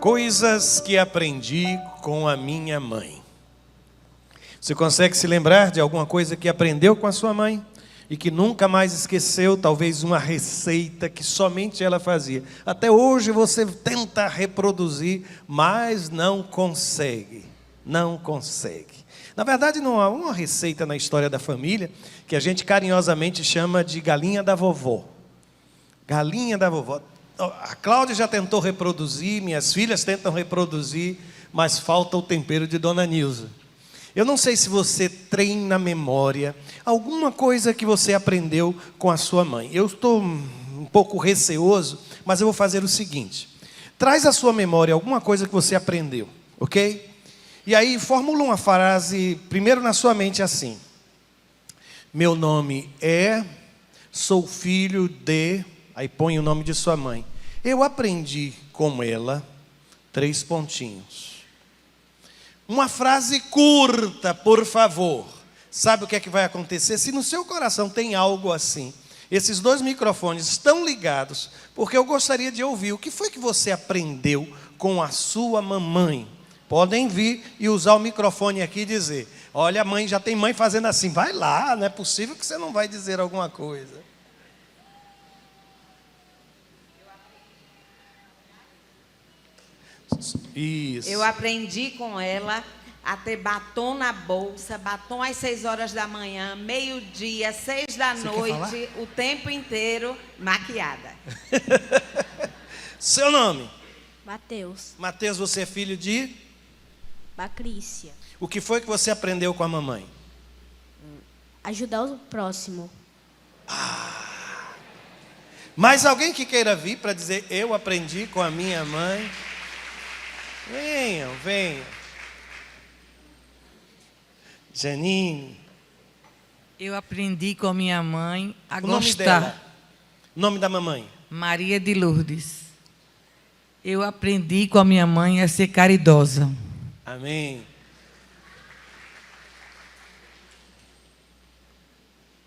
Coisas que aprendi com a minha mãe. Você consegue se lembrar de alguma coisa que aprendeu com a sua mãe e que nunca mais esqueceu? Talvez uma receita que somente ela fazia. Até hoje você tenta reproduzir, mas não consegue. Não consegue. Na verdade, não há uma receita na história da família que a gente carinhosamente chama de galinha da vovó. Galinha da vovó. A Cláudia já tentou reproduzir, minhas filhas tentam reproduzir, mas falta o tempero de Dona Nilza. Eu não sei se você treina na memória alguma coisa que você aprendeu com a sua mãe. Eu estou um pouco receoso, mas eu vou fazer o seguinte. Traz à sua memória alguma coisa que você aprendeu, ok? E aí formula uma frase, primeiro na sua mente assim. Meu nome é, sou filho de... Aí põe o nome de sua mãe. Eu aprendi com ela, 3 pontinhos. Uma frase curta, por favor. Sabe o que é que vai acontecer? Se no seu coração tem algo assim, esses 2 microfones estão ligados, porque eu gostaria de ouvir o que foi que você aprendeu com a sua mamãe. Podem vir e usar o microfone aqui e dizer, olha, a mãe, já tem mãe fazendo assim, vai lá, não é possível que você não vai dizer alguma coisa. Isso. Eu aprendi com ela a ter batom na bolsa, batom às 6 horas da manhã, meio-dia, 6 da noite, o tempo inteiro maquiada. Seu nome? Mateus. Mateus, você é filho de? Patrícia. O que foi que você aprendeu com a mamãe? Ajudar o próximo. Mais alguém que queira vir para dizer, eu aprendi com a minha mãe? Venham, venham. Janine. Eu aprendi com a minha mãe a O nome gostar. dela? O nome da mamãe? Maria de Lourdes. Eu aprendi com a minha mãe a ser caridosa. Amém.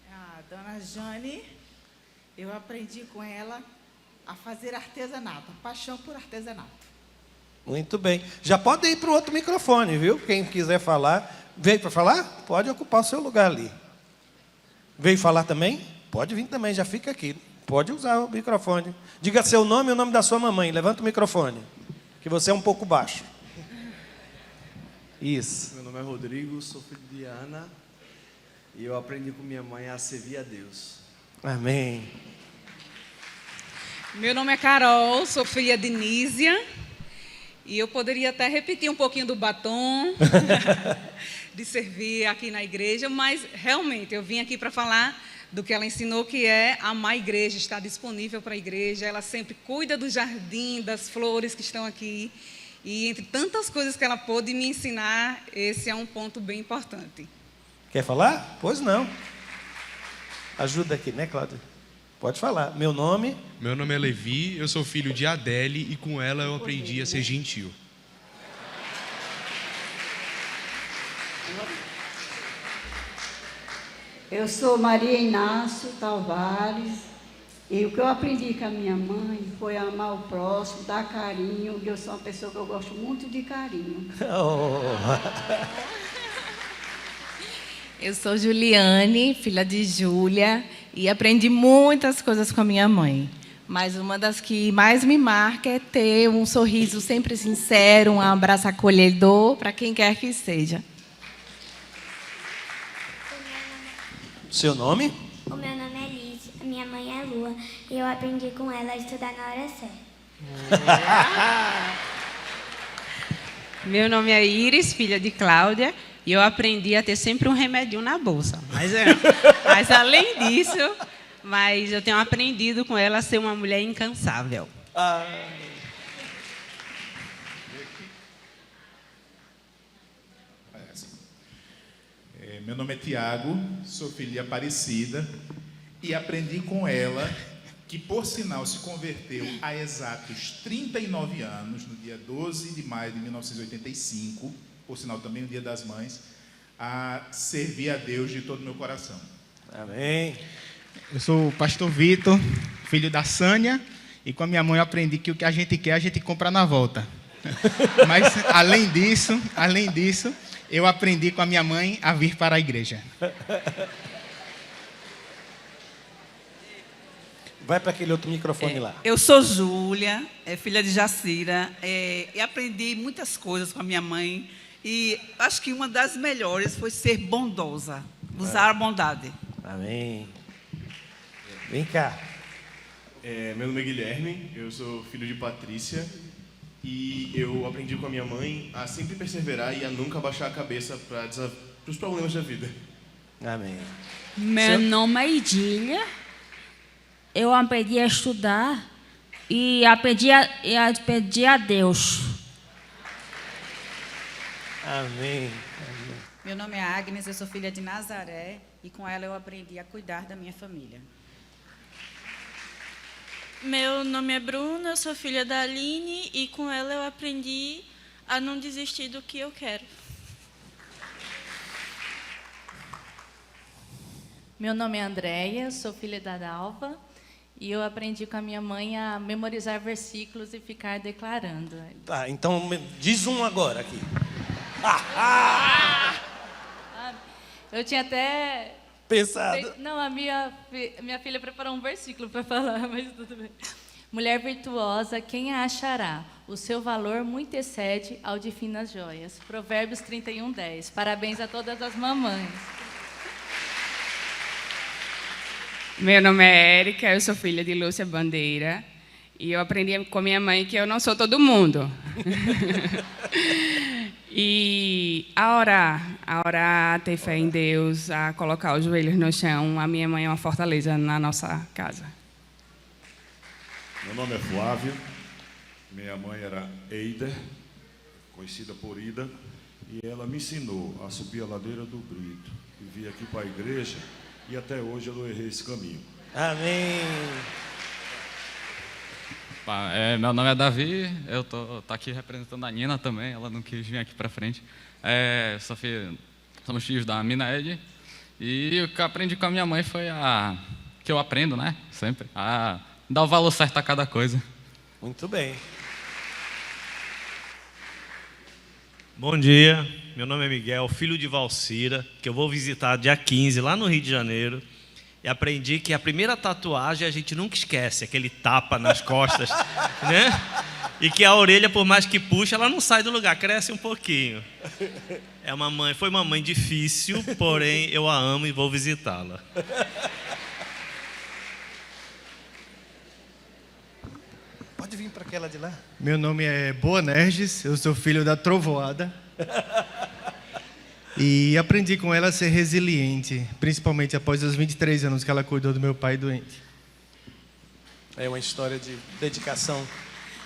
A dona Jane, eu aprendi com ela a fazer artesanato, a paixão por artesanato. Muito bem. Já pode ir para o outro microfone, viu? Quem quiser falar. Veio para falar? Pode ocupar o seu lugar ali. Veio falar também? Pode vir também, já fica aqui. Pode usar o microfone. Diga seu nome e o nome da sua mamãe. Levanta o microfone, que você é um pouco baixo. Isso. Meu nome é Rodrigo, sou filho de Ana. E eu aprendi com minha mãe a servir a Deus. Amém. Meu nome é Carol, sou filha de Nísia. E eu poderia até repetir um pouquinho do batom, de servir aqui na igreja, mas realmente eu vim aqui para falar do que ela ensinou, que é amar a igreja, estar disponível para a igreja. Ela sempre cuida do jardim, das flores que estão aqui. E entre tantas coisas que ela pôde me ensinar, esse é um ponto bem importante. Quer falar? Pois não. Ajuda aqui, né, Cláudia? Pode falar. Meu nome? Meu nome é Levi, eu sou filho de Adele e com ela eu aprendi a ser gentil. Eu sou Maria Inácio Tavares e o que eu aprendi com a minha mãe foi amar o próximo, dar carinho. E eu sou uma pessoa que eu gosto muito de carinho. Eu sou Juliane, filha de Júlia, e aprendi muitas coisas com a minha mãe. Mas uma das que mais me marca é ter um sorriso sempre sincero, um abraço acolhedor para quem quer que seja. Seu nome? O meu nome é Liz, a minha mãe é Lua, e eu aprendi com ela a estudar na hora certa. Meu nome é Iris, filha de Cláudia, e eu aprendi a ter sempre um remedinho na bolsa. Mas além disso, eu tenho aprendido com ela a ser uma mulher incansável. Meu nome é Tiago, sou filho de Aparecida e aprendi com ela, que por sinal se converteu há exatos 39 anos, no dia 12 de maio de 1985, por sinal também o Dia das Mães, a servir a Deus de todo o meu coração. Amém. Eu sou o pastor Vitor, filho da Sânia, e com a minha mãe eu aprendi que o que a gente quer, a gente compra na volta. Mas, além disso, eu aprendi com a minha mãe a vir para a igreja. Vai para aquele outro microfone lá. Eu sou Júlia, filha de Jacira, e aprendi muitas coisas com a minha mãe. E acho que uma das melhores foi ser bondosa, usar a bondade. Amém. Vem cá. Meu nome é Guilherme, eu sou filho de Patrícia. E eu aprendi com a minha mãe a sempre perseverar e a nunca baixar a cabeça para os problemas da vida. Amém. Meu nome é Idília. Eu aprendi a estudar e aprendi a pedir a Deus. Amém. Meu nome é Agnes, eu sou filha de Nazaré e com ela eu aprendi a cuidar da minha família. Meu nome é Bruna, eu sou filha da Aline e com ela eu aprendi a não desistir do que eu quero. Meu nome é Andréia, sou filha da Dalva e eu aprendi com a minha mãe a memorizar versículos e ficar declarando. Tá, então diz um agora aqui. Eu tinha até pensado. Não, a minha filha preparou um versículo para falar, mas tudo bem. Mulher virtuosa, quem a achará? O seu valor muito excede ao de finas joias. Provérbios 31:10. Parabéns a todas as mamães. Meu nome é Érica, eu sou filha de Lúcia Bandeira e eu aprendi com minha mãe que eu não sou todo mundo. E a orar, a ter fé em Deus, a colocar os joelhos no chão. A minha mãe é uma fortaleza na nossa casa. Meu nome é Flávio, minha mãe era Eider, conhecida por Ida, e ela me ensinou a subir a ladeira do Brito. E vim aqui para a igreja e até hoje eu não errei esse caminho. Amém. Meu nome é Davi, eu tô aqui representando a Nina também, ela não quis vir aqui para frente. Somos filhos da Mina Ed, e o que eu aprendi com a minha mãe foi que eu aprendo, né, sempre, a dar o valor certo a cada coisa. Muito bem. Bom dia, meu nome é Miguel, filho de Valcira, que eu vou visitar dia 15 lá no Rio de Janeiro. E aprendi que a primeira tatuagem a gente nunca esquece, aquele tapa nas costas, né? E que a orelha, por mais que puxe, ela não sai do lugar, cresce um pouquinho. Foi uma mãe difícil, porém eu a amo e vou visitá-la. Pode vir para aquela de lá. Meu nome é Boanerges, eu sou filho da Trovoada. E aprendi com ela a ser resiliente, principalmente após os 23 anos que ela cuidou do meu pai doente. É uma história de dedicação.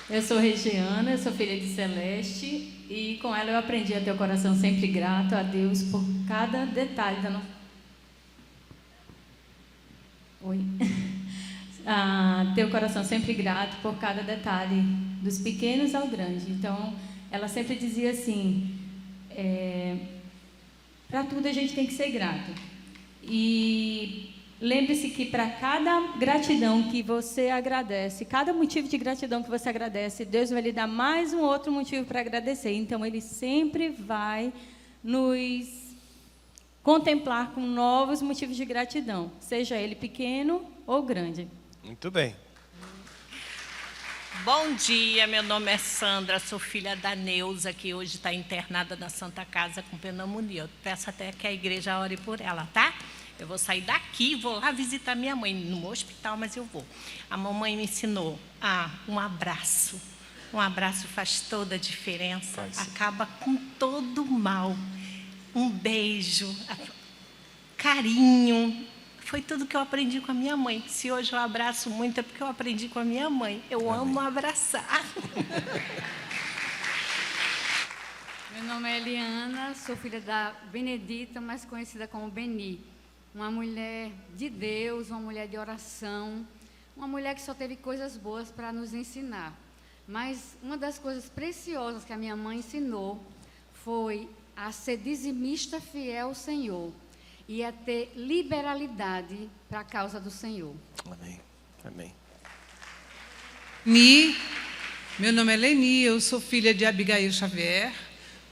Eu sou Regiana, eu sou filha de Celeste e com ela eu aprendi a ter o coração sempre grato a Deus por cada detalhe da nossa... Oi. Ter o coração sempre grato por cada detalhe, dos pequenos ao grande. Então, ela sempre dizia assim... Para tudo a gente tem que ser grato. E lembre-se que para cada gratidão que você agradece, cada motivo de gratidão que você agradece, Deus vai lhe dar mais um outro motivo para agradecer. Então, Ele sempre vai nos contemplar com novos motivos de gratidão, seja ele pequeno ou grande. Muito bem. Bom dia, meu nome é Sandra, sou filha da Neuza, que hoje está internada na Santa Casa com pneumonia. Eu peço até que a igreja ore por ela, tá? Eu vou sair daqui e vou lá visitar minha mãe, no hospital, mas eu vou. A mamãe me ensinou um abraço. Um abraço faz toda a diferença, acaba com todo o mal. Um beijo, carinho. Foi tudo que eu aprendi com a minha mãe. Se hoje eu abraço muito, é porque eu aprendi com a minha mãe. Eu amo abraçar. Meu nome é Eliana, sou filha da Benedita, mais conhecida como Beni. Uma mulher de Deus, uma mulher de oração, uma mulher que só teve coisas boas para nos ensinar. Mas uma das coisas preciosas que a minha mãe ensinou foi a ser dizimista fiel ao Senhor. E a ter liberalidade para a causa do Senhor. Amém. Amém. Meu nome é Leni, eu sou filha de Abigail Xavier,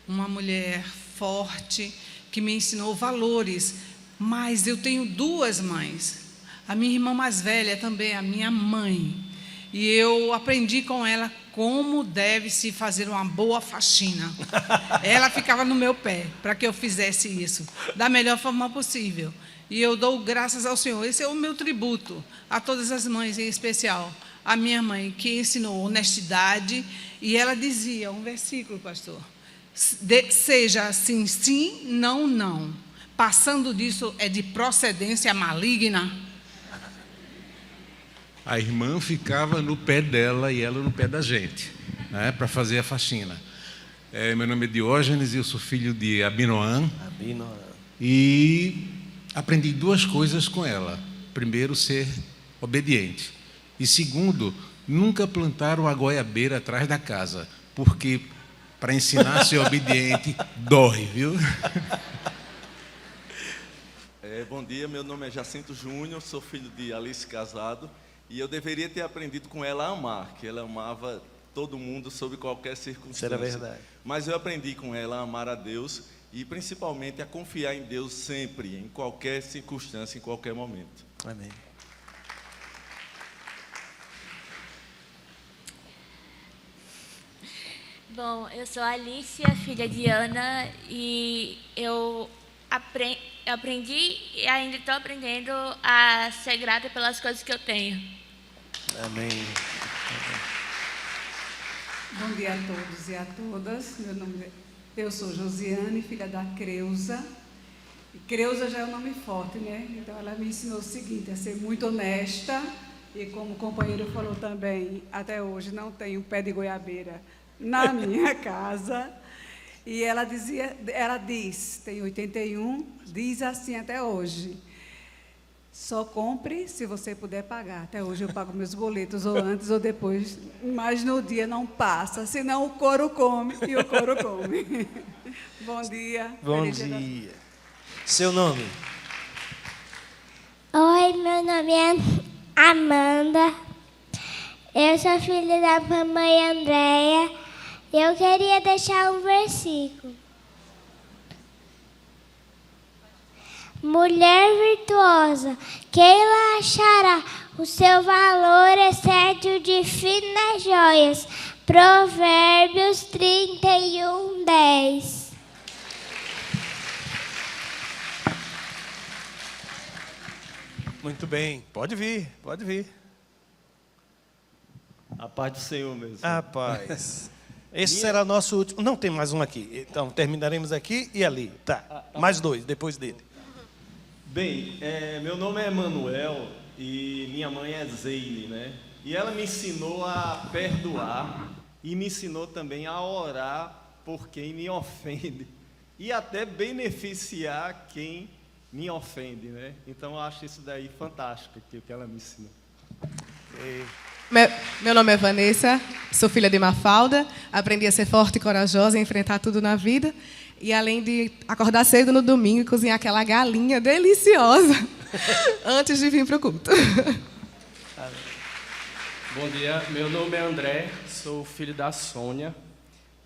uma mulher forte que me ensinou valores, mas eu tenho duas mães. A minha irmã mais velha também é a minha mãe, e eu aprendi com ela como deve-se fazer uma boa faxina. Ela ficava no meu pé para que eu fizesse isso da melhor forma possível. E eu dou graças ao Senhor. Esse é o meu tributo a todas as mães, em especial a minha mãe, que ensinou honestidade. E ela dizia, um versículo, pastor, seja assim, sim, não, não. Passando disso é de procedência maligna. A irmã ficava no pé dela e ela no pé da gente, né, para fazer a faxina. Meu nome é Diógenes e eu sou filho de Abinoam. E aprendi duas coisas com ela. Primeiro, ser obediente. E segundo, nunca plantar uma goiabeira atrás da casa, porque para ensinar a ser obediente, dói, viu? Bom dia, meu nome é Jacinto Júnior, sou filho de Alice Casado, e eu deveria ter aprendido com ela a amar, que ela amava todo mundo sob qualquer circunstância. Isso era verdade. Mas eu aprendi com ela a amar a Deus e principalmente a confiar em Deus sempre, em qualquer circunstância, em qualquer momento. Amém. Bom, eu sou a Alicia, filha de Ana, e eu aprendi e ainda estou aprendendo a ser grata pelas coisas que eu tenho. Amém. Bom dia a todos e a todas. Eu sou Josiane, filha da Creuza. E Creuza já é um nome forte, né? Então ela me ensinou o seguinte, a ser muito honesta. E como o companheiro falou também, até hoje não tenho pé de goiabeira na minha casa. E ela diz, tem 81, diz assim até hoje: só compre se você puder pagar. Até hoje eu pago meus boletos, ou antes ou depois, mas no dia não passa, senão o couro come, e o couro come. Bom dia. Bom dia. Seu nome? Oi, meu nome é Amanda. Eu sou filha da mamãe Andréia. Eu queria deixar um versículo. Mulher virtuosa, quem achará? O seu valor excede o de finas joias. Provérbios 31:10. Muito bem, pode vir, pode vir. A paz do Senhor mesmo. A paz. Esse será nosso último. Não, tem mais um aqui. Então, terminaremos aqui e ali. Tá. Mais dois, depois dele. Bem, meu nome é Manuel e minha mãe é Zeile, né? E ela me ensinou a perdoar e me ensinou também a orar por quem me ofende e até beneficiar quem me ofende, né? Então, eu acho isso daí fantástico, que ela me ensinou. Meu nome é Vanessa, sou filha de Mafalda, aprendi a ser forte e corajosa, a enfrentar tudo na vida, e além de acordar cedo no domingo e cozinhar aquela galinha deliciosa antes de vir para o culto. Bom dia, meu nome é André, sou filho da Sônia,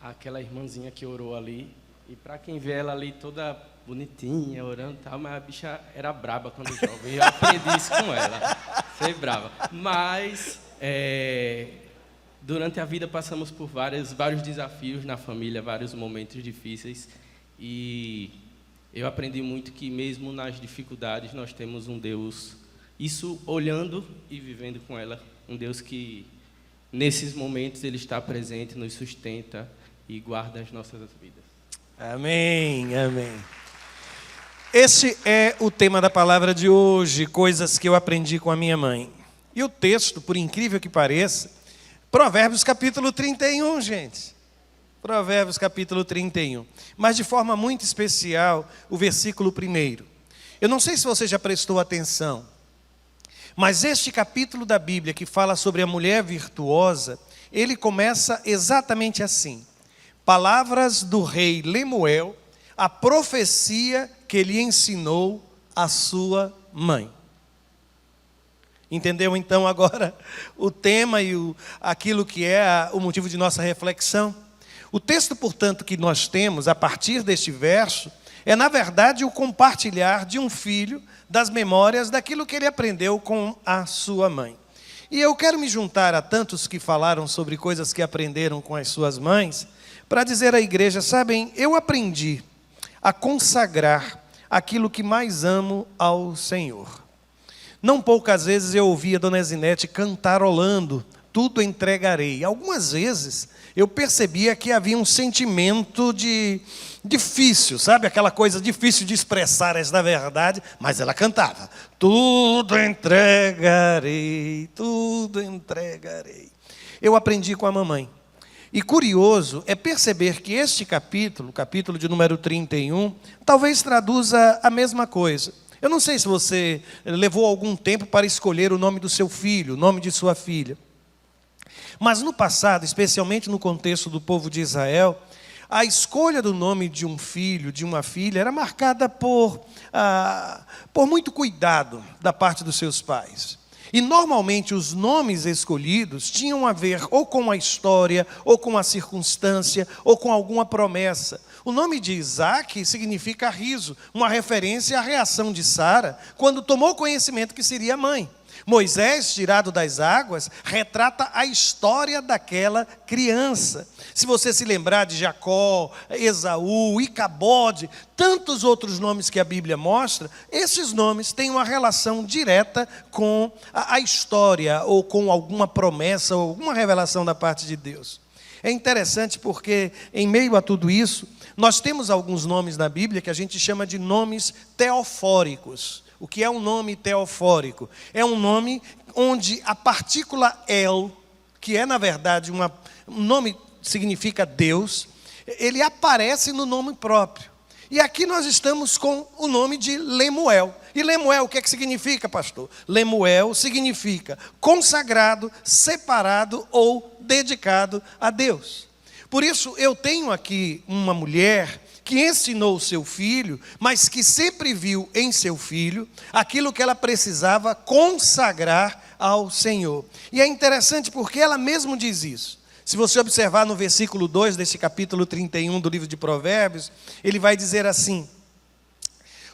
aquela irmãzinha que orou ali, e para quem vê ela ali toda bonitinha, orando e tal, mas a bicha era braba quando jovem, eu aprendi isso com ela, ser brava, mas... durante a vida passamos por vários desafios na família, vários momentos difíceis, e eu aprendi muito que mesmo nas dificuldades nós temos um Deus, isso olhando e vivendo com ela, um Deus que nesses momentos Ele está presente, nos sustenta e guarda as nossas vidas. Amém, amém. Esse é o tema da palavra de hoje, coisas que eu aprendi com a minha mãe. E o texto, por incrível que pareça, Provérbios capítulo 31, gente. Provérbios capítulo 31. Mas de forma muito especial, o versículo 1. Eu não sei se você já prestou atenção, mas este capítulo da Bíblia que fala sobre a mulher virtuosa, ele começa exatamente assim. Palavras do rei Lemuel, a profecia que lhe ensinou a sua mãe. Entendeu então agora o tema e aquilo que é o motivo de nossa reflexão? O texto, portanto, que nós temos a partir deste verso é, na verdade, o compartilhar de um filho das memórias daquilo que ele aprendeu com a sua mãe. E eu quero me juntar a tantos que falaram sobre coisas que aprenderam com as suas mães, para dizer à igreja, sabem, eu aprendi a consagrar aquilo que mais amo ao Senhor. Não poucas vezes eu ouvia a dona Zinete cantarolando, tudo entregarei. Algumas vezes eu percebia que havia um sentimento difícil, sabe? Aquela coisa difícil de expressar esta verdade, mas ela cantava. Tudo entregarei, tudo entregarei. Eu aprendi com a mamãe. E curioso é perceber que este capítulo, capítulo de número 31, talvez traduza a mesma coisa. Eu não sei se você levou algum tempo para escolher o nome do seu filho, o nome de sua filha. Mas no passado, especialmente no contexto do povo de Israel, a escolha do nome de um filho, de uma filha, era marcada por muito cuidado da parte dos seus pais. E normalmente os nomes escolhidos tinham a ver ou com a história, ou com a circunstância, ou com alguma promessa. O nome de Isaac significa riso, uma referência à reação de Sara, quando tomou conhecimento que seria mãe. Moisés, tirado das águas, retrata a história daquela criança. Se você se lembrar de Jacó, Esaú, Icabode, tantos outros nomes que a Bíblia mostra, esses nomes têm uma relação direta com a história, ou com alguma promessa, ou alguma revelação da parte de Deus. É interessante porque, em meio a tudo isso, nós temos alguns nomes na Bíblia que a gente chama de nomes teofóricos. O que é um nome teofórico? É um nome onde a partícula El, que é na verdade um nome que significa Deus, ele aparece no nome próprio. E aqui nós estamos com o nome de Lemuel. E Lemuel, o que é que significa, pastor? Lemuel significa consagrado, separado ou dedicado a Deus. Por isso eu tenho aqui uma mulher que ensinou o seu filho, mas que sempre viu em seu filho aquilo que ela precisava consagrar ao Senhor. E é interessante porque ela mesmo diz isso. Se você observar no versículo 2 desse capítulo 31 do livro de Provérbios, ele vai dizer assim: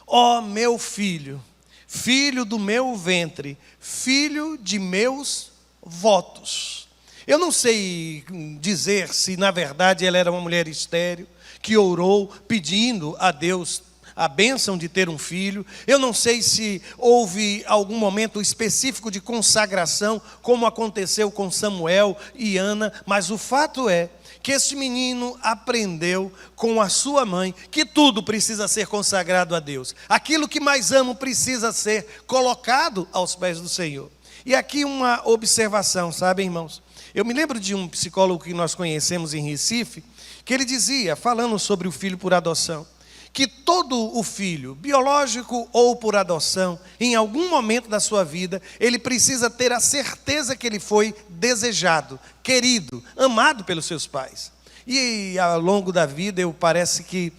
ó meu filho, filho do meu ventre, filho de meus votos. Eu não sei dizer se na verdade ela era uma mulher estéril, que orou pedindo a Deus a bênção de ter um filho. Eu não sei se houve algum momento específico de consagração, como aconteceu com Samuel e Ana, mas o fato é que este menino aprendeu com a sua mãe que tudo precisa ser consagrado a Deus. Aquilo que mais amo precisa ser colocado aos pés do Senhor. E aqui uma observação, sabe, irmãos? Eu me lembro de um psicólogo que nós conhecemos em Recife, que ele dizia, falando sobre o filho por adoção, que todo o filho, biológico ou por adoção, em algum momento da sua vida, ele precisa ter a certeza que ele foi desejado, querido, amado pelos seus pais. E ao longo da vida eu parece que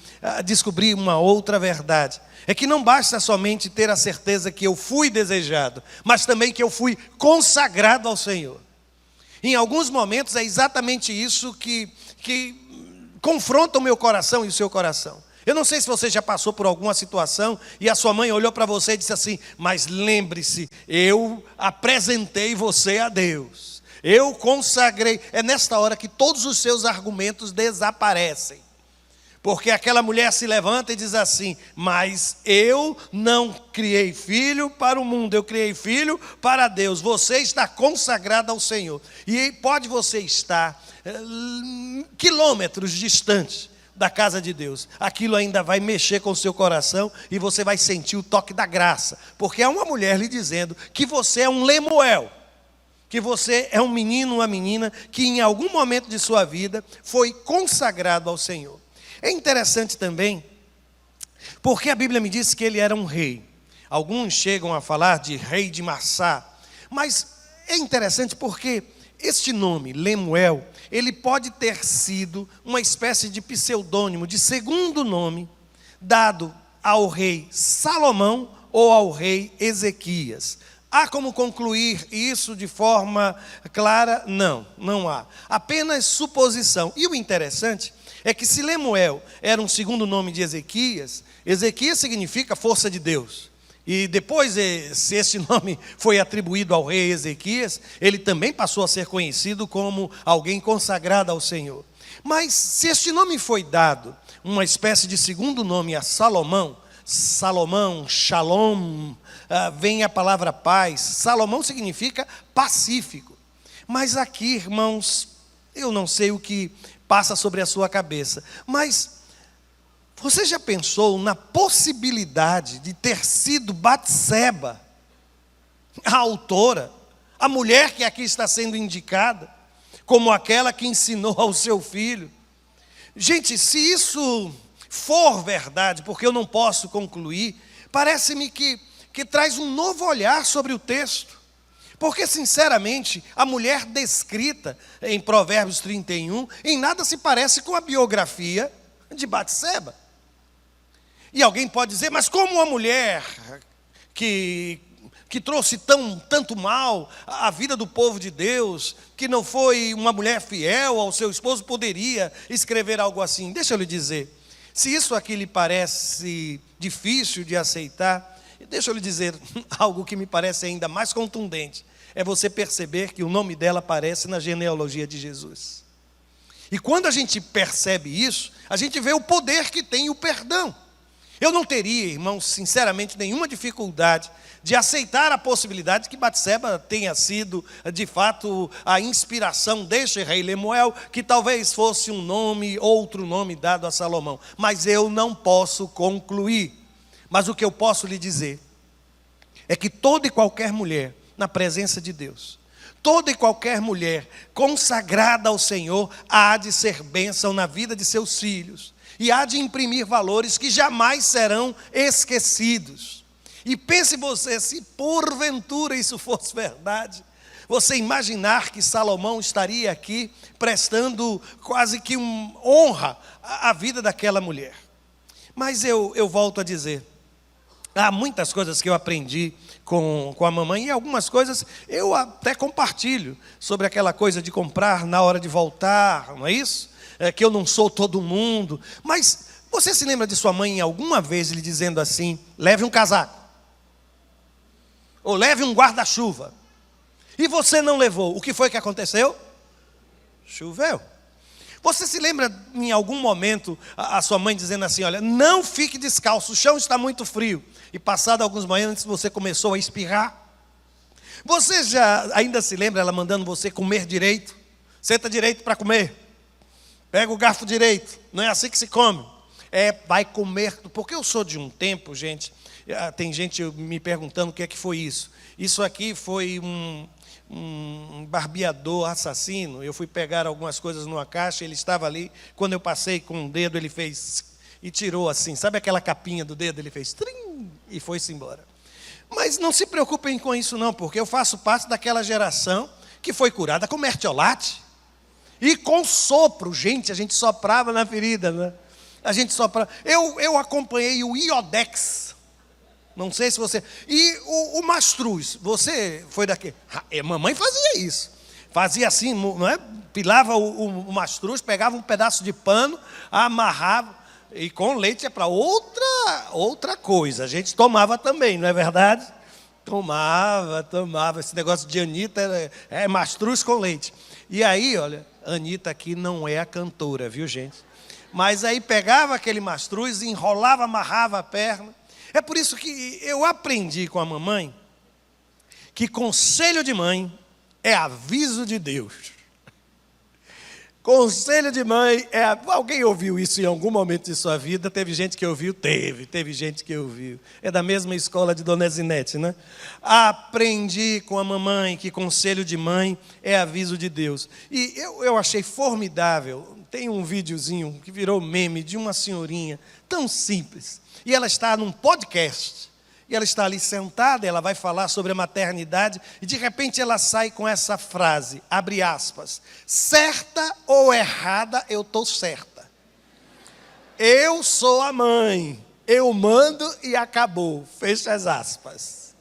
descobri uma outra verdade. É que não basta somente ter a certeza que eu fui desejado, mas também que eu fui consagrado ao Senhor. Em alguns momentos é exatamente isso que confronta o meu coração e o seu coração. Eu não sei se você já passou por alguma situação e a sua mãe olhou para você e disse assim: mas lembre-se, eu apresentei você a Deus, eu consagrei. É nesta hora que todos os seus argumentos desaparecem. Porque aquela mulher se levanta e diz assim: mas eu não criei filho para o mundo, eu criei filho para Deus. Você está consagrado ao Senhor. E pode você estar quilômetros distante da casa de Deus. Aquilo ainda vai mexer com o seu coração e você vai sentir o toque da graça. Porque é uma mulher lhe dizendo que você é um Lemuel. Que você é um menino, uma menina que em algum momento de sua vida foi consagrado ao Senhor. É interessante também, porque a Bíblia me diz que ele era um rei. Alguns chegam a falar de rei de Massá. Mas é interessante porque este nome, Lemuel, ele pode ter sido uma espécie de pseudônimo, de segundo nome, dado ao rei Salomão ou ao rei Ezequias. Há como concluir isso de forma clara? Não, não há. Apenas suposição. E o interessante é que se Lemuel era um segundo nome de Ezequias, Ezequias significa força de Deus. E depois, se esse nome foi atribuído ao rei Ezequias, ele também passou a ser conhecido como alguém consagrado ao Senhor. Mas se este nome foi dado, uma espécie de segundo nome a Salomão, Shalom, vem a palavra paz. Salomão significa pacífico. Mas aqui, irmãos, eu não sei o que passa sobre a sua cabeça, mas você já pensou na possibilidade de ter sido Batseba, a autora, a mulher que aqui está sendo indicada, como aquela que ensinou ao seu filho? Gente, se isso for verdade, porque eu não posso concluir, parece-me que traz um novo olhar sobre o texto. Porque, sinceramente, a mulher descrita em Provérbios 31, em nada se parece com a biografia de Batseba. E alguém pode dizer, mas como uma mulher que trouxe tanto mal à vida do povo de Deus, que não foi uma mulher fiel ao seu esposo, poderia escrever algo assim? Deixa eu lhe dizer, se isso aqui lhe parece difícil de aceitar, deixa eu lhe dizer algo que me parece ainda mais contundente. É você perceber que o nome dela aparece na genealogia de Jesus. E quando a gente percebe isso, a gente vê o poder que tem o perdão. Eu não teria, irmãos, sinceramente, nenhuma dificuldade de aceitar a possibilidade de que Batseba tenha sido, de fato, a inspiração deste rei Lemuel, que talvez fosse outro nome dado a Salomão. Mas eu não posso concluir. Mas o que eu posso lhe dizer é que toda e qualquer mulher, na presença de Deus, toda e qualquer mulher consagrada ao Senhor, há de ser bênção na vida de seus filhos. E há de imprimir valores que jamais serão esquecidos. E pense você, se porventura isso fosse verdade, você imaginar que Salomão estaria aqui prestando quase que honra à vida daquela mulher. Mas eu volto a dizer, há muitas coisas que eu aprendi com a mamãe, e algumas coisas eu até compartilho, sobre aquela coisa de comprar na hora de voltar, não é isso? Que eu não sou todo mundo. Mas você se lembra de sua mãe alguma vez lhe dizendo assim, leve um casaco, ou leve um guarda-chuva, e você não levou? O que foi que aconteceu? Choveu. Você se lembra em algum momento a sua mãe dizendo assim, olha, não fique descalço, o chão está muito frio, e passado alguns momentos você começou a espirrar? Você ainda se lembra ela mandando você comer direito? Senta direito para comer. Pega o garfo direito, não é assim que se come. Vai comer, porque eu sou de um tempo, gente, tem gente me perguntando o que é que foi isso. Isso aqui foi um barbeador assassino. Eu fui pegar algumas coisas numa caixa, ele estava ali, quando eu passei com o dedo, ele fez, e tirou assim, sabe aquela capinha do dedo? Ele fez, trim, e foi-se embora. Mas não se preocupem com isso não, porque eu faço parte daquela geração que foi curada com mertiolate. E com sopro, gente, a gente soprava na ferida, né? A gente soprava. Eu acompanhei o Iodex. Não sei se você... E o mastruz, você foi daqui? Mamãe fazia isso. Fazia assim, não é? Pilava o mastruz, pegava um pedaço de pano, amarrava, e com leite é para outra coisa. A gente tomava também, não é verdade? Tomava. Esse negócio de Anitta é mastruz com leite. E aí, olha, Anitta aqui não é a cantora, viu, gente? Mas aí pegava aquele mastruz, enrolava, amarrava a perna. É por isso que eu aprendi com a mamãe que conselho de mãe é aviso de Deus. Conselho de mãe é... Alguém ouviu isso em algum momento de sua vida? Teve gente que ouviu? Teve gente que ouviu. É da mesma escola de Dona Zinete, né? Aprendi com a mamãe que conselho de mãe é aviso de Deus. E eu achei formidável. Tem um videozinho que virou meme de uma senhorinha tão simples. E ela está num podcast. E ela está ali sentada, ela vai falar sobre a maternidade, e de repente ela sai com essa frase, abre aspas, certa ou errada, eu estou certa. Eu sou a mãe, eu mando e acabou, fecha as aspas.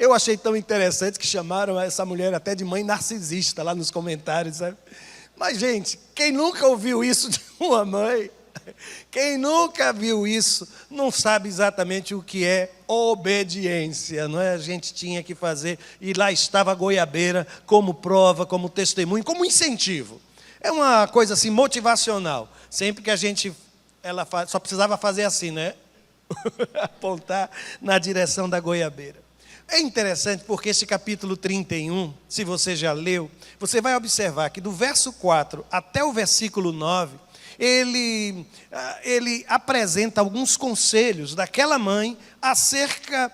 Eu achei tão interessante que chamaram essa mulher até de mãe narcisista lá nos comentários, sabe? Mas, gente, quem nunca ouviu isso de uma mãe, quem nunca viu isso, não sabe exatamente o que é obediência, não é? A gente tinha que fazer, e lá estava a goiabeira como prova, como testemunho, como incentivo. É uma coisa assim motivacional. Sempre que ela só precisava fazer assim, né? Apontar na direção da goiabeira. É interessante porque esse capítulo 31, se você já leu, você vai observar que do verso 4 até o versículo 9, ele apresenta alguns conselhos daquela mãe acerca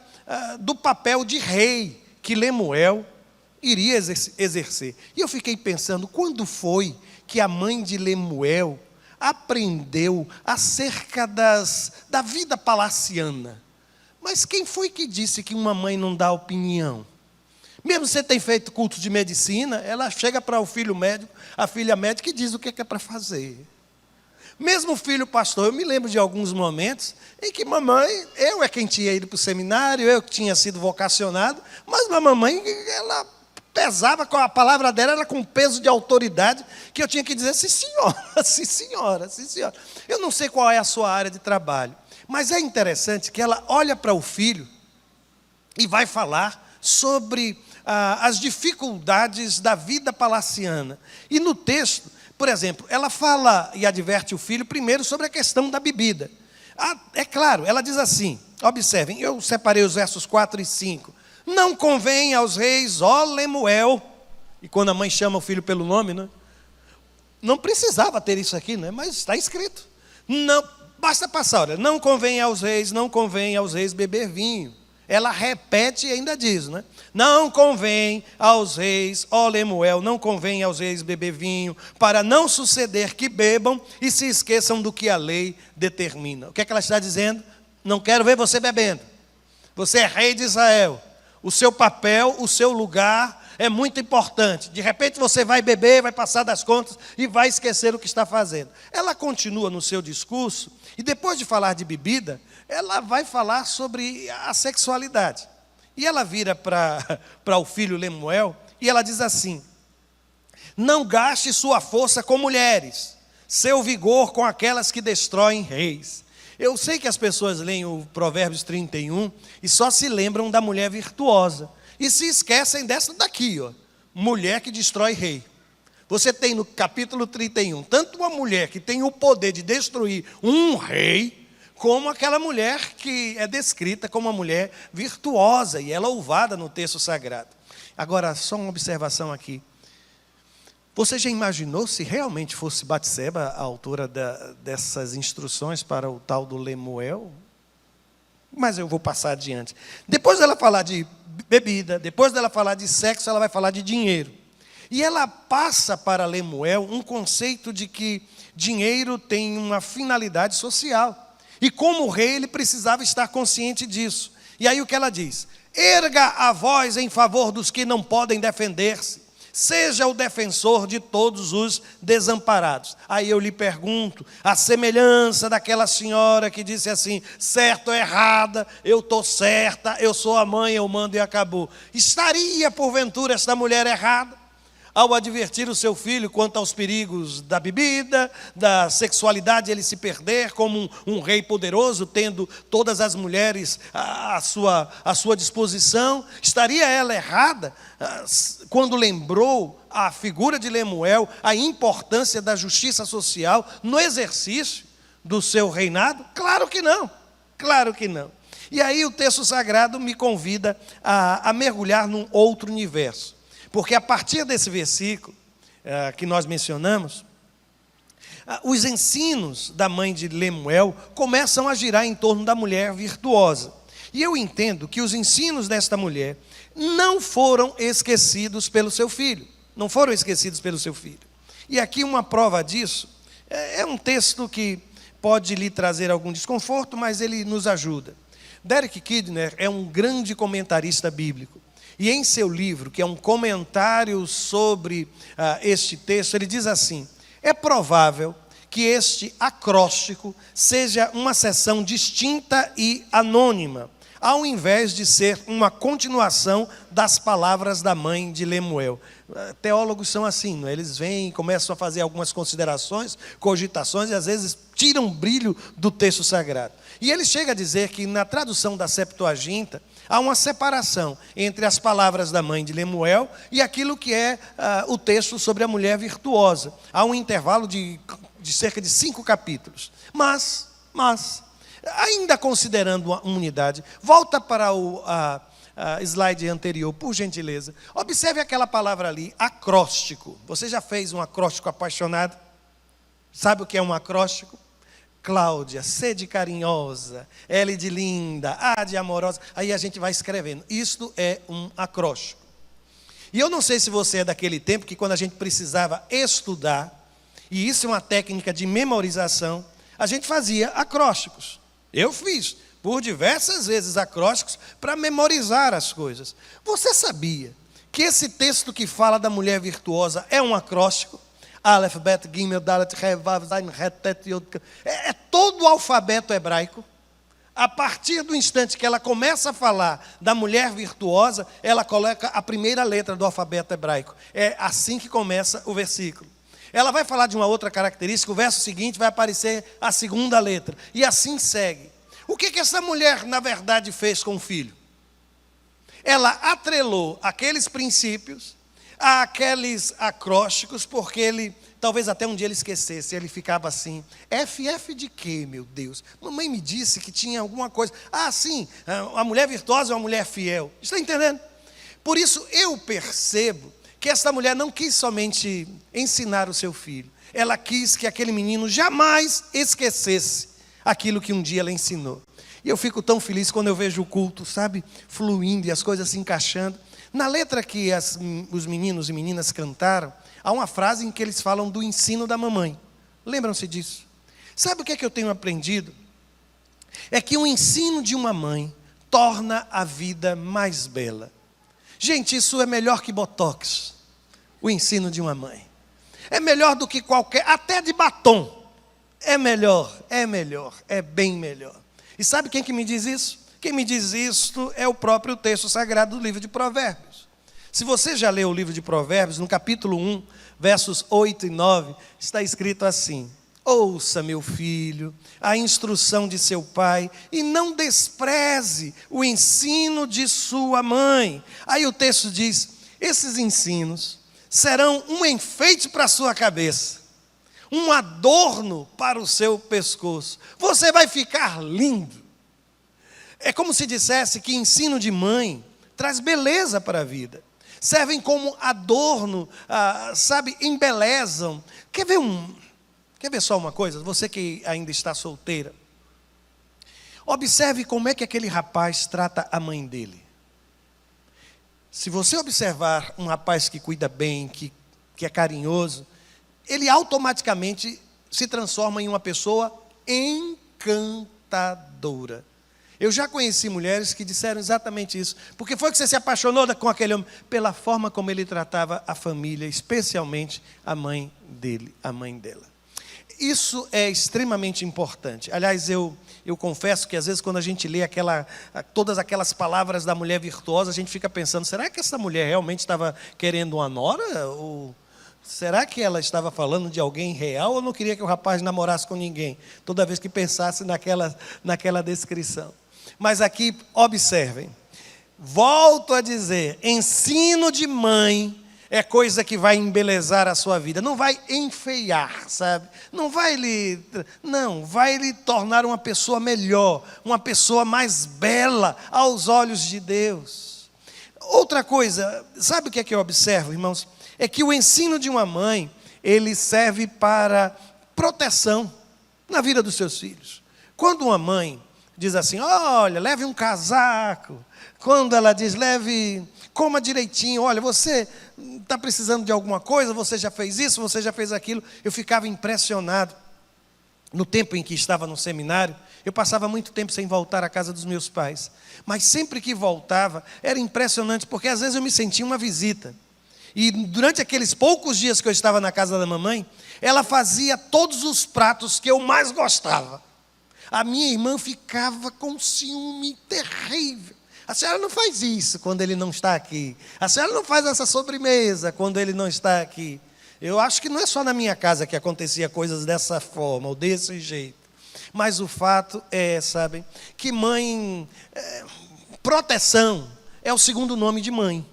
do papel de rei que Lemuel iria exercer. E eu fiquei pensando, quando foi que a mãe de Lemuel aprendeu acerca da vida palaciana? Mas quem foi que disse que uma mãe não dá opinião? Mesmo você tem feito culto de medicina, ela chega para o filho médico, a filha médica, e diz o que é para fazer. Mesmo o filho pastor, eu me lembro de alguns momentos em que mamãe, eu é quem tinha ido para o seminário, eu que tinha sido vocacionado, mas a mamãe, ela pesava com a palavra dela, era com peso de autoridade, que eu tinha que dizer, sim senhora, sim senhora, sim senhora. Eu não sei qual é a sua área de trabalho, mas é interessante que ela olha para o filho e vai falar sobre as dificuldades da vida palaciana. E no texto, por exemplo, ela fala e adverte o filho primeiro sobre a questão da bebida. É claro, ela diz assim, observem, eu separei os versos 4 e 5. Não convém aos reis, ó Lemuel, e quando a mãe chama o filho pelo nome, né? Não precisava ter isso aqui, né? Mas está escrito. Não, basta passar, olha, não convém aos reis beber vinho. Ela repete e ainda diz, né? Não convém aos reis, ó Lemuel, não convém aos reis beber vinho, para não suceder que bebam e se esqueçam do que a lei determina. O que é que ela está dizendo? Não quero ver você bebendo. Você é rei de Israel. O seu papel, o seu lugar é muito importante. De repente você vai beber, vai passar das contas e vai esquecer o que está fazendo. Ela continua no seu discurso e depois de falar de bebida, ela vai falar sobre a sexualidade. E ela vira para o filho Lemuel e ela diz assim: não gaste sua força com mulheres, seu vigor com aquelas que destroem reis. Eu sei que as pessoas leem o Provérbios 31 e só se lembram da mulher virtuosa. E se esquecem dessa daqui, ó, mulher que destrói rei. Você tem no capítulo 31, tanto uma mulher que tem o poder de destruir um rei, como aquela mulher que é descrita como uma mulher virtuosa e é louvada no texto sagrado. Agora, só uma observação aqui. Você já imaginou se realmente fosse Batseba a autora dessas instruções para o tal do Lemuel? Mas eu vou passar adiante. Depois dela falar de bebida, depois dela falar de sexo, ela vai falar de dinheiro. E ela passa para Lemuel um conceito de que dinheiro tem uma finalidade social. E como rei, ele precisava estar consciente disso. E aí o que ela diz? Erga a voz em favor dos que não podem defender-se. Seja o defensor de todos os desamparados. Aí eu lhe pergunto, a semelhança daquela senhora que disse assim, certo ou errada, eu estou certa, eu sou a mãe, eu mando e acabou. Estaria, porventura, esta mulher errada ao advertir o seu filho quanto aos perigos da bebida, da sexualidade, ele se perder como um rei poderoso, tendo todas as mulheres à sua disposição? Estaria ela errada quando lembrou a figura de Lemuel, a importância da justiça social no exercício do seu reinado? Claro que não, claro que não. E aí o texto sagrado me convida a mergulhar num outro universo. Porque a partir desse versículo que nós mencionamos, os ensinos da mãe de Lemuel começam a girar em torno da mulher virtuosa. E eu entendo que os ensinos desta mulher não foram esquecidos pelo seu filho. Não foram esquecidos pelo seu filho. E aqui uma prova disso, é um texto que pode lhe trazer algum desconforto, mas ele nos ajuda. Derek Kidner é um grande comentarista bíblico. E em seu livro, que é um comentário sobre este texto, ele diz assim: é provável que este acróstico seja uma seção distinta e anônima, ao invés de ser uma continuação das palavras da mãe de Lemuel. Teólogos são assim, não é? Eles vêm e começam a fazer algumas considerações, cogitações, e às vezes tiram o brilho do texto sagrado. E ele chega a dizer que na tradução da Septuaginta, há uma separação entre as palavras da mãe de Lemuel e aquilo que é o texto sobre a mulher virtuosa. Há um intervalo de cerca de 5 capítulos. Mas, ainda considerando uma unidade, volta para o slide anterior, por gentileza. Observe aquela palavra ali, acróstico. Você já fez um acróstico apaixonado? Sabe o que é um acróstico? Cláudia, C de carinhosa, L de linda, A de amorosa. Aí a gente vai escrevendo. Isto é um acróstico. E eu não sei se você é daquele tempo que quando a gente precisava estudar, e isso é uma técnica de memorização, a gente fazia acrósticos. Eu fiz por diversas vezes acrósticos para memorizar as coisas. Você sabia que esse texto que fala da mulher virtuosa é um acróstico? Aleph, Bet, Gimel, Dalet, He, Vav, Zayin, Het, Tet, Yod. É todo o alfabeto hebraico. A partir do instante que ela começa a falar da mulher virtuosa, ela coloca a primeira letra do alfabeto hebraico. É assim que começa o versículo. Ela vai falar de uma outra característica, o verso seguinte vai aparecer a segunda letra. E assim segue. O que essa mulher, na verdade, fez com o filho? Ela atrelou aqueles princípios àqueles acrósticos, porque ele, talvez até um dia ele esquecesse, ele ficava assim, FF de quê, meu Deus? Mamãe me disse que tinha alguma coisa. Ah, sim, a mulher virtuosa é uma mulher fiel. Está entendendo? Por isso eu percebo que essa mulher não quis somente ensinar o seu filho, ela quis que aquele menino jamais esquecesse aquilo que um dia ela ensinou. E eu fico tão feliz quando eu vejo o culto, sabe, fluindo e as coisas se encaixando. Na letra que os meninos e meninas cantaram, há uma frase em que eles falam do ensino da mamãe. Lembram-se disso? Sabe o que é que eu tenho aprendido? É que o ensino de uma mãe torna a vida mais bela. Gente, isso é melhor que botox, o ensino de uma mãe. É melhor do que qualquer, até de batom. É melhor, é bem melhor. E sabe quem que me diz isso? Quem me diz isto é o próprio texto sagrado do livro de Provérbios. Se você já leu o livro de Provérbios, no capítulo 1, versos 8 e 9, está escrito assim: ouça, meu filho, a instrução de seu pai, e não despreze o ensino de sua mãe. Aí o texto diz: esses ensinos serão um enfeite para a sua cabeça, um adorno para o seu pescoço. Você vai ficar lindo. É como se dissesse que ensino de mãe traz beleza para a vida. Servem como adorno, sabe, embelezam. Quer ver só uma coisa? Você que ainda está solteira. Observe como é que aquele rapaz trata a mãe dele. Se você observar um rapaz que cuida bem, que é carinhoso, ele automaticamente se transforma em uma pessoa encantadora. Eu já conheci mulheres que disseram exatamente isso. Por que foi que você se apaixonou com aquele homem? Pela forma como ele tratava a família, especialmente a mãe dele, a mãe dela. Isso é extremamente importante. Aliás, eu confesso que às vezes quando a gente lê todas aquelas palavras da mulher virtuosa, a gente fica pensando, será que essa mulher realmente estava querendo uma nora? Ou será que ela estava falando de alguém real ou não queria que o rapaz namorasse com ninguém? Toda vez que pensasse naquela descrição. Mas aqui, observem, volto a dizer, ensino de mãe é coisa que vai embelezar a sua vida, não vai enfeiar, sabe? Vai lhe tornar uma pessoa melhor, uma pessoa mais bela aos olhos de Deus. Outra coisa, sabe o que é que eu observo, irmãos? É que o ensino de uma mãe, ele serve para proteção na vida dos seus filhos. Quando uma mãe diz assim, olha, leve um casaco. Quando ela diz, coma direitinho. Olha, você está precisando de alguma coisa, você já fez isso, você já fez aquilo. Eu ficava impressionado. No tempo em que estava no seminário, eu passava muito tempo sem voltar à casa dos meus pais. Mas sempre que voltava, era impressionante, porque às vezes eu me sentia uma visita. E durante aqueles poucos dias que eu estava na casa da mamãe, ela fazia todos os pratos que eu mais gostava. A minha irmã ficava com um ciúme terrível. A senhora não faz isso quando ele não está aqui. A senhora não faz essa sobremesa quando ele não está aqui. Eu acho que não é só na minha casa que acontecia coisas dessa forma, ou desse jeito. Mas o fato é, sabem, que proteção é o segundo nome de mãe.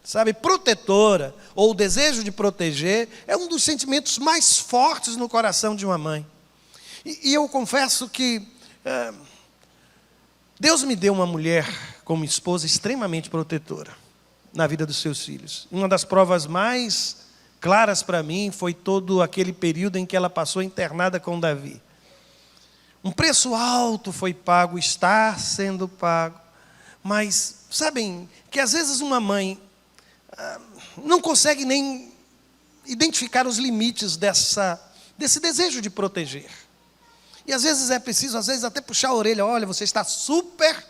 Sabe, protetora, ou o desejo de proteger, é um dos sentimentos mais fortes no coração de uma mãe. E eu confesso que Deus me deu uma mulher como esposa extremamente protetora na vida dos seus filhos. Uma das provas mais claras para mim foi todo aquele período em que ela passou internada com Davi. Um preço alto foi pago, está sendo pago. Mas, sabem, que às vezes uma mãe não consegue nem identificar os limites desse desejo de proteger. E às vezes é preciso, até puxar a orelha. Olha, você está super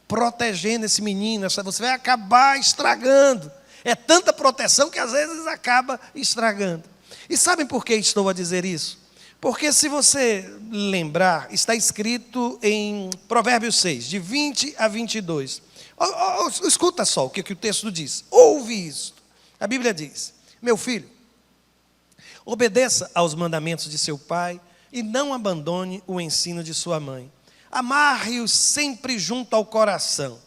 protegendo esse menino, você vai acabar estragando. É tanta proteção que às vezes acaba estragando. E sabem por que estou a dizer isso? Porque se você lembrar, está escrito em Provérbios 6, de 20 a 22. Escuta só o que o texto diz. Ouve isto. A Bíblia diz: meu filho, obedeça aos mandamentos de seu pai e não abandone o ensino de sua mãe. Amarre-os sempre junto ao coração.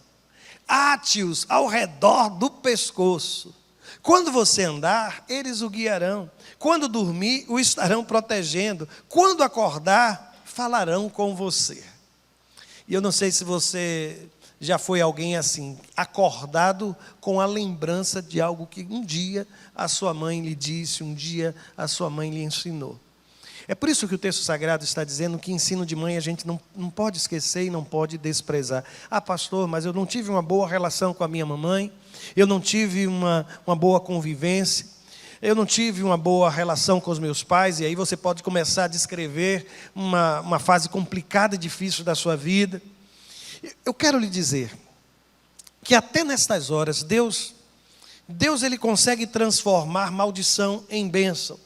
Ate-os ao redor do pescoço. Quando você andar, eles o guiarão. Quando dormir, o estarão protegendo. Quando acordar, falarão com você. E eu não sei se você já foi alguém assim, acordado com a lembrança de algo que um dia a sua mãe lhe disse, um dia a sua mãe lhe ensinou. É por isso que o texto sagrado está dizendo que ensino de mãe a gente não pode esquecer e não pode desprezar. Ah, pastor, mas eu não tive uma boa relação com a minha mamãe, eu não tive uma boa convivência, eu não tive uma boa relação com os meus pais, e aí você pode começar a descrever uma fase complicada e difícil da sua vida. Eu quero lhe dizer que até nestas horas, Deus ele consegue transformar maldição em bênção.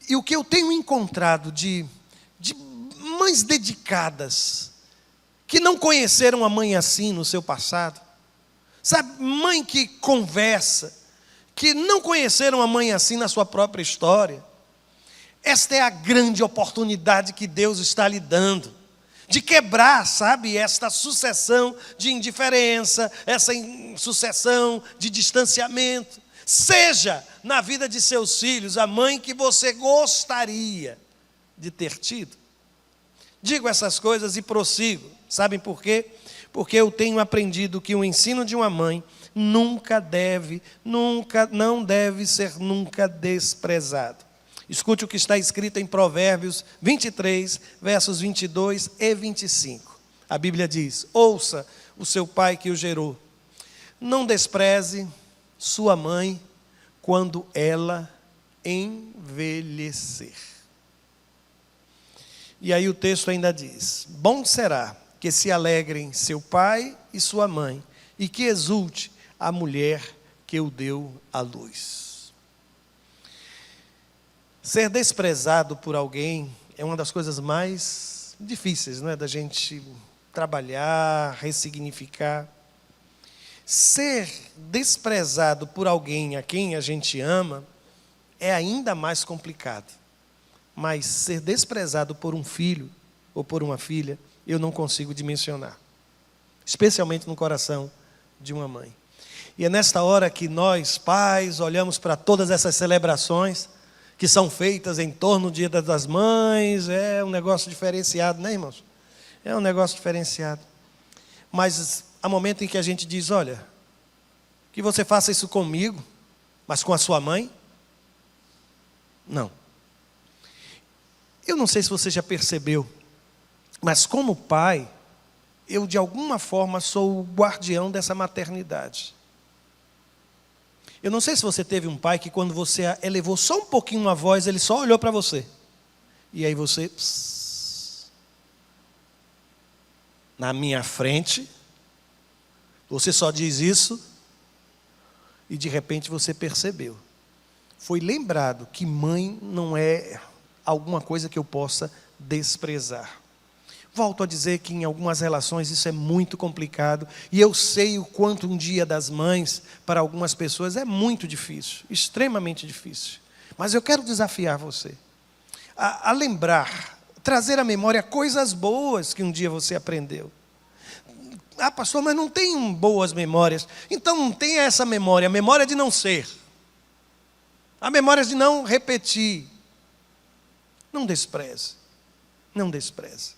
E o que eu tenho encontrado de mães dedicadas, que não conheceram a mãe assim no seu passado, sabe, mãe que conversa, que não conheceram a mãe assim na sua própria história, esta é a grande oportunidade que Deus está lhe dando, de quebrar, sabe, esta sucessão de indiferença, essa sucessão de distanciamento. Seja na vida de seus filhos a mãe que você gostaria de ter tido. Digo essas coisas e prossigo. Sabem por quê? Porque eu tenho aprendido que o ensino de uma mãe não deve ser nunca desprezado. Escute o que está escrito em Provérbios 23, versos 22 e 25. A Bíblia diz: ouça o seu pai que o gerou. Não despreze sua mãe quando ela envelhecer. E aí o texto ainda diz: bom será que se alegrem seu pai e sua mãe, e que exulte a mulher que o deu à luz. Ser desprezado por alguém é uma das coisas mais difíceis, não é? Da gente trabalhar, ressignificar. Ser desprezado por alguém a quem a gente ama é ainda mais complicado. Mas ser desprezado por um filho ou por uma filha, eu não consigo dimensionar. Especialmente no coração de uma mãe. E é nesta hora que nós, pais, olhamos para todas essas celebrações que são feitas em torno do Dia das Mães. É um negócio diferenciado, né, irmãos? É um negócio diferenciado. Mas há momento em que a gente diz: olha, que você faça isso comigo, mas com a sua mãe? Não. Eu não sei se você já percebeu, mas como pai, eu de alguma forma sou o guardião dessa maternidade. Eu não sei se você teve um pai que quando você elevou só um pouquinho a voz, ele só olhou para você. E aí você... na minha frente, você só diz isso, e de repente você percebeu. Foi lembrado que mãe não é alguma coisa que eu possa desprezar. volto a dizer que em algumas relações isso é muito complicado. E eu sei o quanto um Dia das Mães, para algumas pessoas, é muito difícil, extremamente difícil. Mas eu quero desafiar você a lembrar, trazer à memória coisas boas que um dia você aprendeu. Ah, pastor, mas não tenho boas memórias. Então não tenha essa memória, a memória de não ser. A memória de não repetir. Não despreze. Não despreze.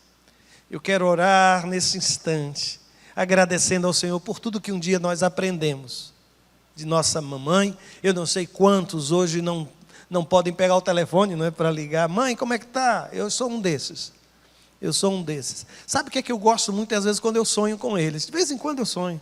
Eu quero orar nesse instante, agradecendo ao Senhor por tudo que um dia nós aprendemos de nossa mamãe. Eu não sei quantos hoje não podem pegar o telefone, não é, para ligar. Mãe, como é que está? Eu sou um desses. Eu sou um desses. Sabe o que é que eu gosto muito, às vezes, quando eu sonho com eles? De vez em quando eu sonho.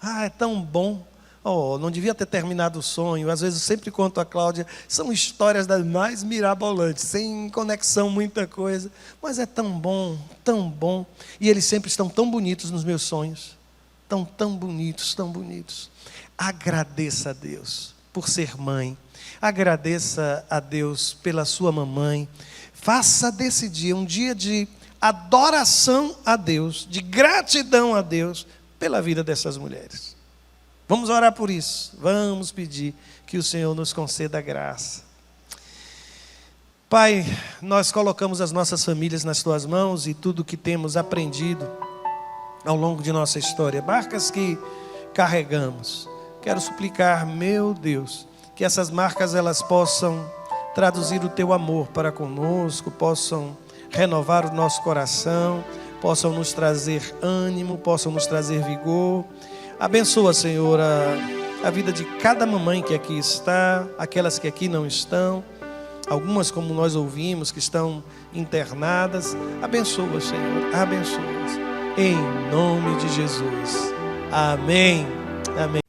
Ah, é tão bom. Oh, não devia ter terminado o sonho. Às vezes eu sempre conto a Cláudia, são histórias das mais mirabolantes, sem conexão, muita coisa. Mas é tão bom, tão bom. E eles sempre estão tão bonitos nos meus sonhos. Tão bonitos, tão bonitos. Agradeça a Deus por ser mãe. Agradeça a Deus pela sua mamãe. Faça desse dia um dia de adoração a Deus, de gratidão a Deus pela vida dessas mulheres. Vamos orar por isso. Vamos pedir que o Senhor nos conceda graça. Pai, nós colocamos as nossas famílias nas tuas mãos e tudo que temos aprendido ao longo de nossa história, marcas que carregamos. Quero suplicar, meu Deus, que essas marcas elas possam traduzir o teu amor para conosco, possam renovar o nosso coração, possam nos trazer ânimo, possam nos trazer vigor. Abençoa, Senhor, a vida de cada mamãe que aqui está, aquelas que aqui não estão, algumas, como nós ouvimos, que estão internadas. Abençoa, Senhor, abençoa. Em nome de Jesus. Amém. Amém.